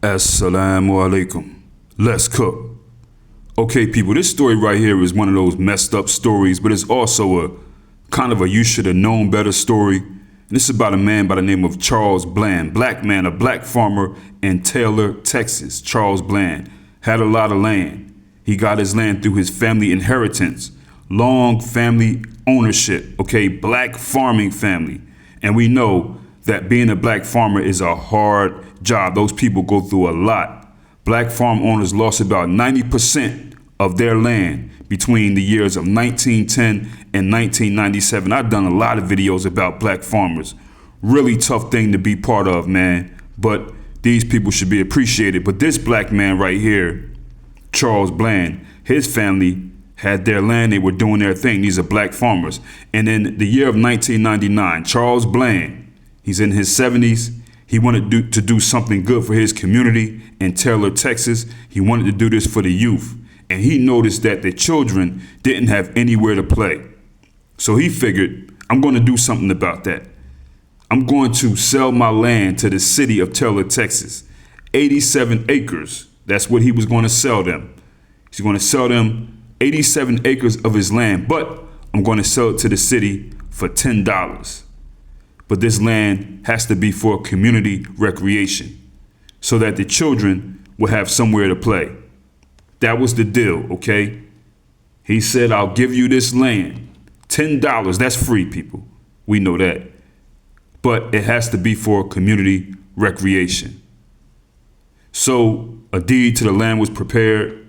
Assalamu alaikum. Let's cook. Okay, people, this story right here is one of those messed up stories, but it's also a kind of a you should have known better story. And this is about a man by the name of Charles Bland, black man, a black farmer in Taylor, Texas. Charles Bland had a lot of land. He got his land through his family inheritance, long family ownership, okay, black farming family. And we know that being a black farmer is a hard job. Those people go through a lot. Black farm owners lost about 90% of their land between the years of 1910 and 1997. I've done a lot of videos about black farmers. Really tough thing to be part of, man. But these people should be appreciated. But this black man right here, Charles Bland, his family had their land. They were doing their thing. These are black farmers. And in the year of 1999, Charles Bland, he's in his 70s. He wanted to do something good for his community in Taylor, Texas. He wanted to do this for the youth. And he noticed that the children didn't have anywhere to play. So he figured, I'm going to do something about that. I'm going to sell my land to the city of Taylor, Texas. 87 acres. That's what he was going to sell them. He's going to sell them 87 acres of his land, but I'm going to sell it to the city for $10. But this land has to be for community recreation so that the children will have somewhere to play. That was the deal, okay? He said, I'll give you this land, $10. That's free, people. We know that. But it has to be for community recreation. So a deed to the land was prepared,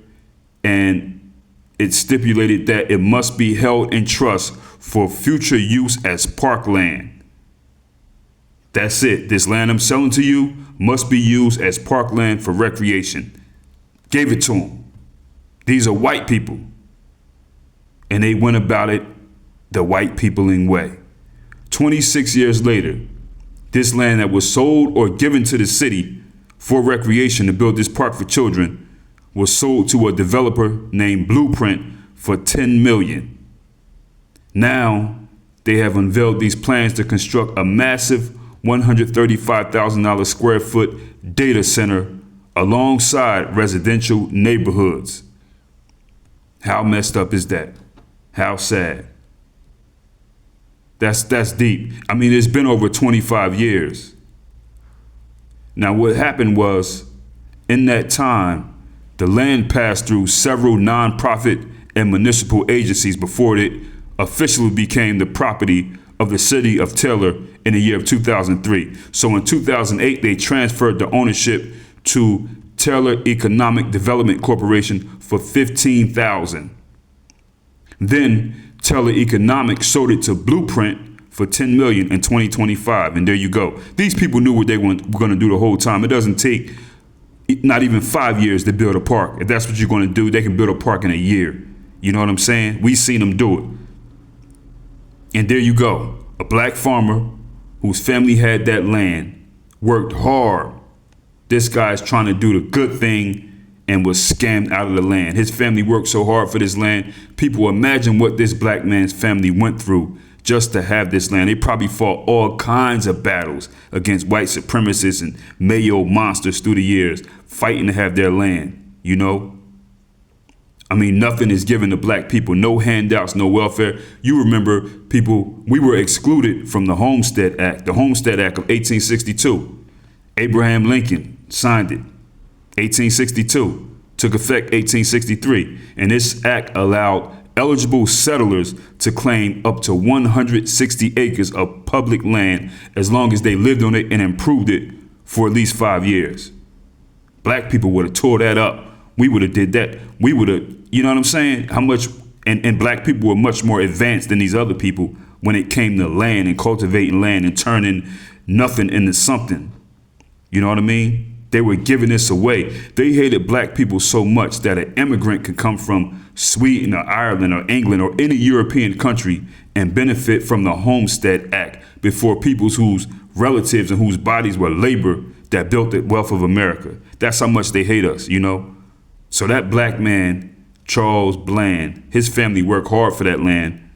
and it stipulated that it must be held in trust for future use as parkland. That's it. This land I'm selling to you must be used as parkland for recreation. Gave it to them. These are white people. And they went about it the white peopling way. 26 years later, this land that was sold or given to the city for recreation to build this park for children was sold to a developer named Blueprint for $10 million. Now they have unveiled these plans to construct a massive $135,000 square foot data center alongside residential neighborhoods. How messed up is that? How sad. That's deep. I mean, it's been over 25 years. Now, what happened was, in that time, the land passed through several nonprofit and municipal agencies before it officially became the property of the city of Taylor in the year of 2003. So in 2008, they transferred the ownership to Taylor Economic Development Corporation for $15,000. Then Taylor Economics sold it to Blueprint for $10 million in 2025. And there you go. These people knew what they were going to do the whole time. It doesn't take not even 5 years to build a park. If that's what you're going to do, they can build a park in a year. You know what I'm saying? We've seen them do it. And there you go. A black farmer whose family had that land, worked hard. This guy's trying to do the good thing and was scammed out of the land. His family worked so hard for this land. People, imagine what this black man's family went through just to have this land. They probably fought all kinds of battles against white supremacists and Mayo monsters through the years, fighting to have their land, you know? I mean, nothing is given to black people, no handouts, no welfare. You remember, people, we were excluded from the Homestead Act of 1862. Abraham Lincoln signed it. 1862 took effect 1863. And this act allowed eligible settlers to claim up to 160 acres of public land as long as they lived on it and improved it for at least 5 years. Black people would have tore that up. We would have did that. We would have, you know what I'm saying? How much, and black people were much more advanced than these other people when it came to land and cultivating land and turning nothing into something. You know what I mean? They were giving this away. They hated black people so much that an immigrant could come from Sweden or Ireland or England or any European country and benefit from the Homestead Act before people's whose relatives and whose bodies were labor that built the wealth of America. That's how much they hate us, you know? So that black man, Charles Bland, his family worked hard for that land,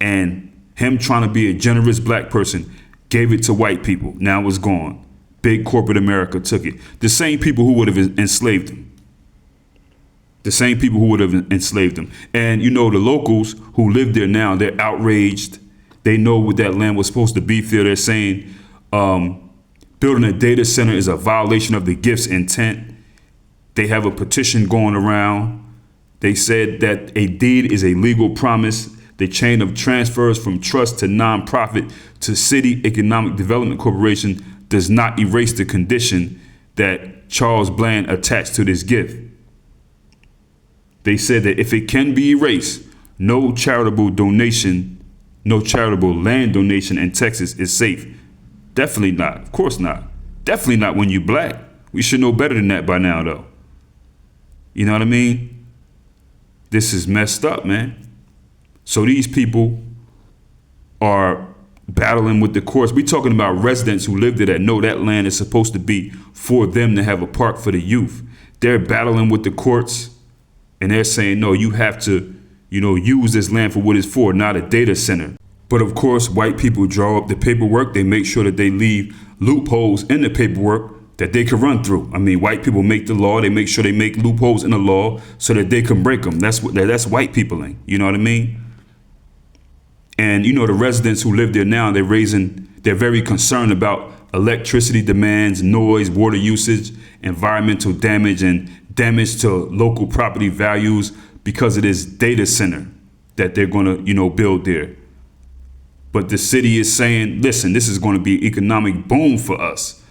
and him trying to be a generous black person gave it to white people. Now it's gone. Big corporate America took it. The same people who would have enslaved them. The same people who would have enslaved them. And you know, the locals who live there now, they're outraged. They know what that land was supposed to be for. They're saying building a data center is a violation of the gift's intent. They have a petition going around. They said that a deed is a legal promise. The chain of transfers from trust to nonprofit to City Economic Development Corporation does not erase the condition that Charles Bland attached to this gift. They said that if it can be erased, no charitable land donation in Texas is safe. Definitely not. Of course not. Definitely not when you black. We should know better than that by now, though. You know what I mean? This is messed up, man. So these people are battling with the courts. We're talking about residents who live there that know that land is supposed to be for them to have a park for the youth. They're battling with the courts and they're saying, no, you have to, use this land for what it's for, not a data center. But of course, white people draw up the paperwork. They make sure that they leave loopholes in the paperwork that they can run through. I mean, white people make the law. They make sure they make loopholes in the law so that they can break them. That's white peopling. You know what I mean? And, the residents who live there now, they're very concerned about electricity demands, noise, water usage, environmental damage, and damage to local property values because of this data center that they're going to, build there. But the city is saying, listen, this is going to be an economic boom for us.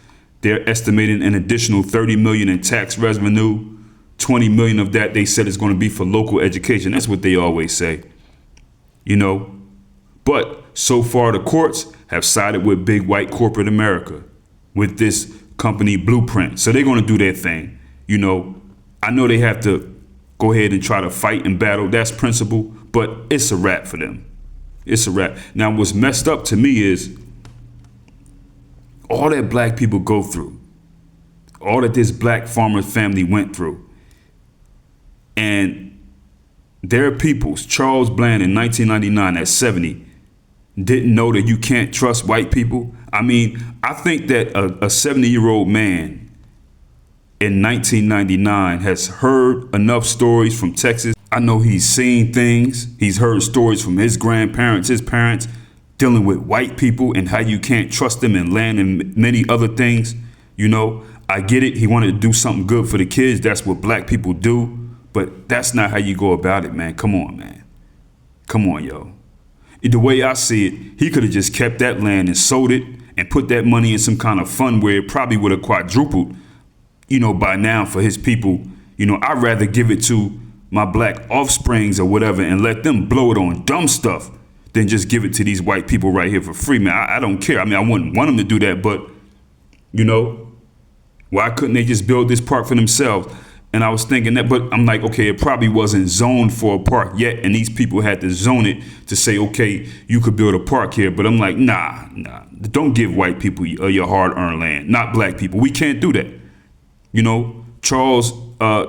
They're estimating an additional $30 million in tax revenue. 20 million of that, they said, is going to be for local education. That's what they always say, But so far, the courts have sided with big white corporate America with this company Blueprint. So they're going to do their thing. I know they have to go ahead and try to fight and battle. That's principle, but it's a wrap for them. It's a wrap. Now, what's messed up to me is all that black people go through, all that this black farmer family went through. And their peoples, Charles Bland in 1999 at 70, didn't know that you can't trust white people. I mean, I think that a 70-year-old man in 1999 has heard enough stories from Texas. I know he's seen things. He's heard stories from his grandparents, his parents, dealing with white people and how you can't trust them in land and many other things. I get it. He wanted to do something good for the kids. That's what black people do. But that's not how you go about it, man. Come on, man. Come on, yo. The way I see it, he could have just kept that land and sold it and put that money in some kind of fund where it probably would have quadrupled, by now for his people. I'd rather give it to my black offsprings or whatever and let them blow it on dumb stuff than just give it to these white people right here for free, man. I don't care. I mean, I wouldn't want them to do that, but, why couldn't they just build this park for themselves? And I was thinking that, but I'm like, okay, it probably wasn't zoned for a park yet. And these people had to zone it to say, okay, you could build a park here. But I'm like, nah, don't give white people your hard-earned land, not black people. We can't do that. Charles,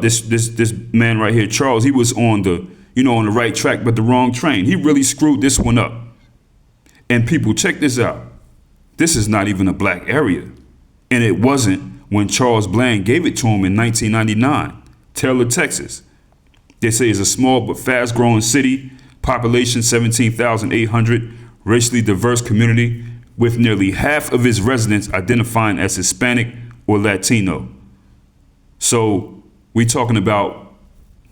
this man right here, Charles, he was on the right track, but the wrong train. He really screwed this one up. And people, check this out. This is not even a black area. And it wasn't when Charles Bland gave it to him in 1999, Taylor, Texas. They say it's a small but fast-growing city, population 17,800, racially diverse community with nearly half of its residents identifying as Hispanic or Latino. So we're talking about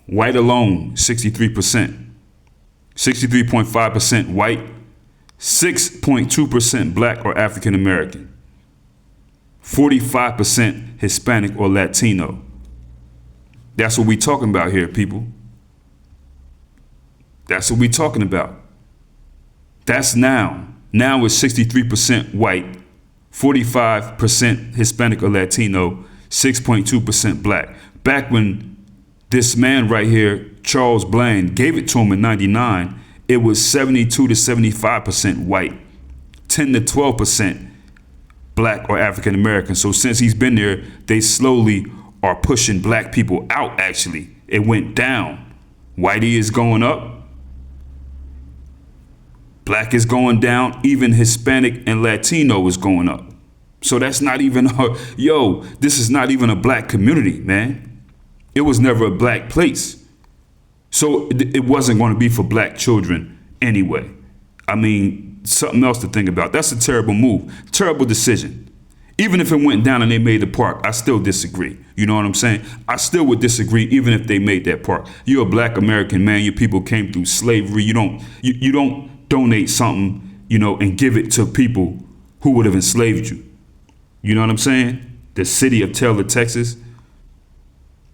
white alone, 63%, 63.5% white, 6.2% black or African American. 45% Hispanic or Latino. That's what we're talking about here, people. That's what we're talking about. That's now. Now it's 63% white, 45% Hispanic or Latino, 6.2% black. Back when this man right here, Charles Bland, gave it to him in 99, it was 72 to 75% white, 10 to 12% black or African American. So since he's been there, they slowly are pushing black people out, actually. It went down. Whitey is going up. Black is going down. Even Hispanic and Latino is going up. So that's not even this is not even a black community, man. It was never a black place. So it wasn't going to be for black children anyway. I mean, something else to think about. That's a terrible move, terrible decision. Even if it went down and they made the park, I still disagree. You know what I'm saying? I still would disagree even if they made that park. You're a black American man. Your people came through slavery. You don't donate something, and give it to people who would have enslaved you. You know what I'm saying? The city of Taylor, Texas.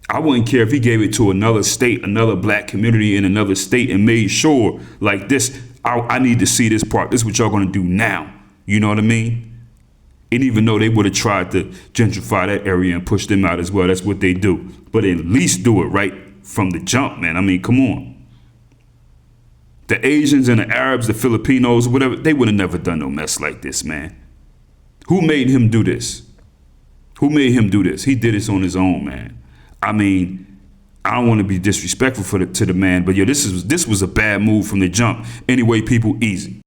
I wouldn't care if he gave it to another state, another black community in another state, and made sure like this, I need to see this park. This is what y'all going to do now. You know what I mean? And even though they would have tried to gentrify that area and push them out as well, that's what they do. But at least do it right from the jump, man. I mean, come on. The Asians and the Arabs, the Filipinos, whatever, they would have never done no mess like this, man. Who made him do this? Who made him do this? He did this on his own, man. I mean, I don't want to be disrespectful to the man, but this was a bad move from the jump. Anyway, people, easy.